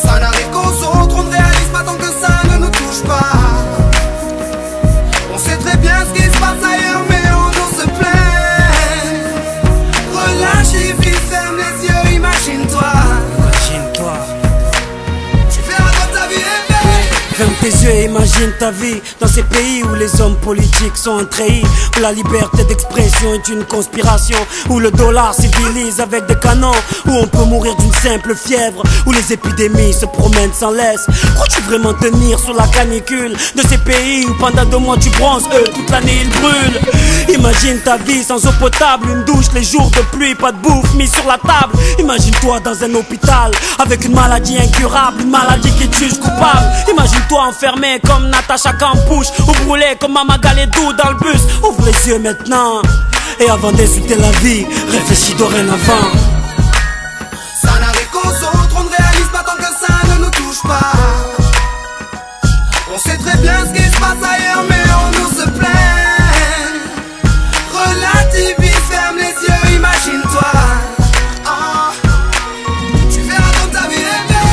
Ça n'arrive qu'aux autres, on ne réalise pas tant que ça ne nous touche pas. On sait très bien ce qui se passe ailleurs, mais on nous se plaint. Relâche et vite, ferme les yeux, imagine-toi. Tu verras dans ta vie rêver. Ferme tes yeux et imagine ta vie dans ces pays où les hommes politiques sont trahis, où la liberté d'expression est une conspiration, où le dollar civilise avec des canons, où on peut mourir d'une simple fièvre, où les épidémies se promènent sans laisse. Crois-tu vraiment tenir sur la canicule de ces pays où pendant 2 mois tu bronzes, toute l'année ils brûlent? Imagine ta vie sans eau potable, une douche les jours de pluie, pas de bouffe mise sur la table. Imagine-toi dans un hôpital avec une maladie incurable, une maladie qui te juge coupable. Imagine-toi enfermé comme Natacha Campouche, ou brûlé comme Mama Galedou dans le bus. Ouvre les yeux maintenant, et avant d'insulter la vie, réfléchis dorénavant. Ça n'arrive qu'aux autres, on ne réalise pas tant que ça ne nous touche pas. On sait très bien ce qui se passe ailleurs, mais on nous se plaint. Relativise, ferme les yeux, imagine-toi. Tu verras dans ta vie rêver.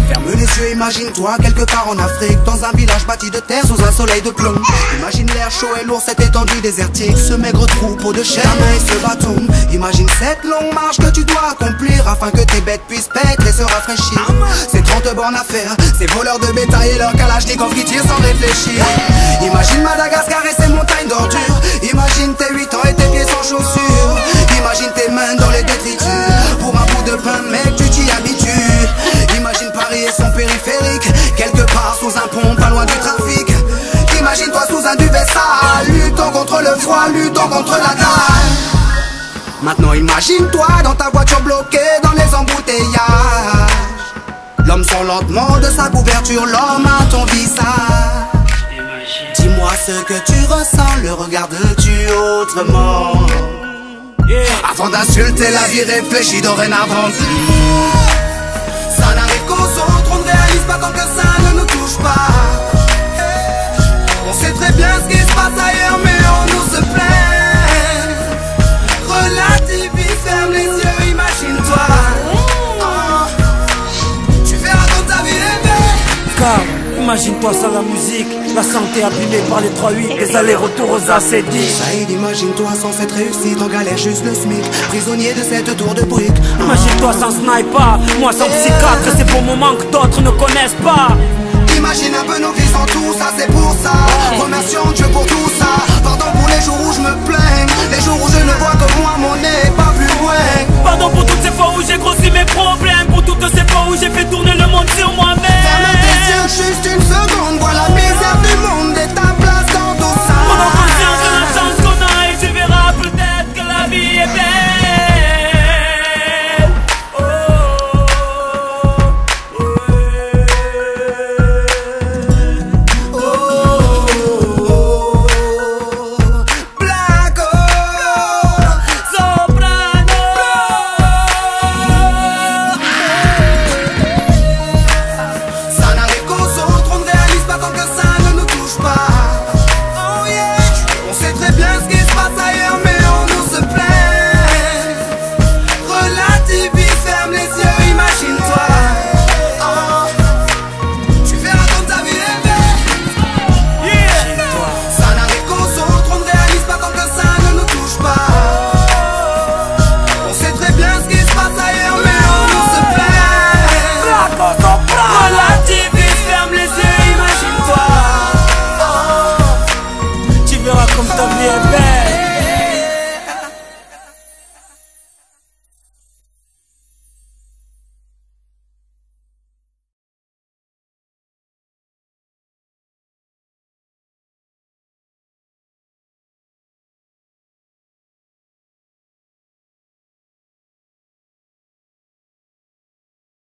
Ferme les yeux, imagine-toi quelque part en Afrique, dans un village bâti de terre sous un soleil de plomb. Imagine l'air chaud et lourd, cette étendue désertique, ce maigre troupeau de chair et ce bâton. Imagine cette longue marche que tu dois accomplir afin que tes bêtes puissent paître et se rafraîchir. Ces 30 bornes à faire, ces voleurs de bétail et leurs kalachnikovs qui tirent sans réfléchir. Imagine Madagascar et ses montagnes d'ordures. Imagine tes 8 ans et tes pieds sans chaussures. Imagine tes mains dans les détritus. Pour un bout de pain, mec, tu t'y habitues. Imagine Paris et son périphérique, quelque part sous un pont, pas loin du trafic. Imagine-toi sous un duvet sale, luttant contre le froid, luttant contre la dalle. Maintenant imagine-toi dans ta voiture bloquée dans les embouteillages. L'homme sort lentement de sa couverture, l'homme à ton visage. Dis-moi ce que tu ressens, le regardes-tu autrement? Avant d'insulter la vie, réfléchis dorénavant. Ça n'arrive qu'aux autres, on ne réalise pas tant que ça ne nous touche pas. On sait très bien ce qui se passe ailleurs, mais on nous se plaint. Relativise, ferme les yeux, imagine-toi. Tu verras dans ta vie rêver. Car imagine-toi sans la musique, la santé abîmée par les 3-8, les allers-retours aux AC10. Saïd, imagine-toi sans cette réussite, en galère juste le SMIC, prisonnier de cette tour de briques. Imagine-toi sans sniper, moi sans psychiatre, ces beaux moments que d'autres ne connaissent pas. Imagine un peu nos vies sans tout ça, c'est pour ça. Remercions Dieu pour tout ça. Pardon pour les jours où je me plains.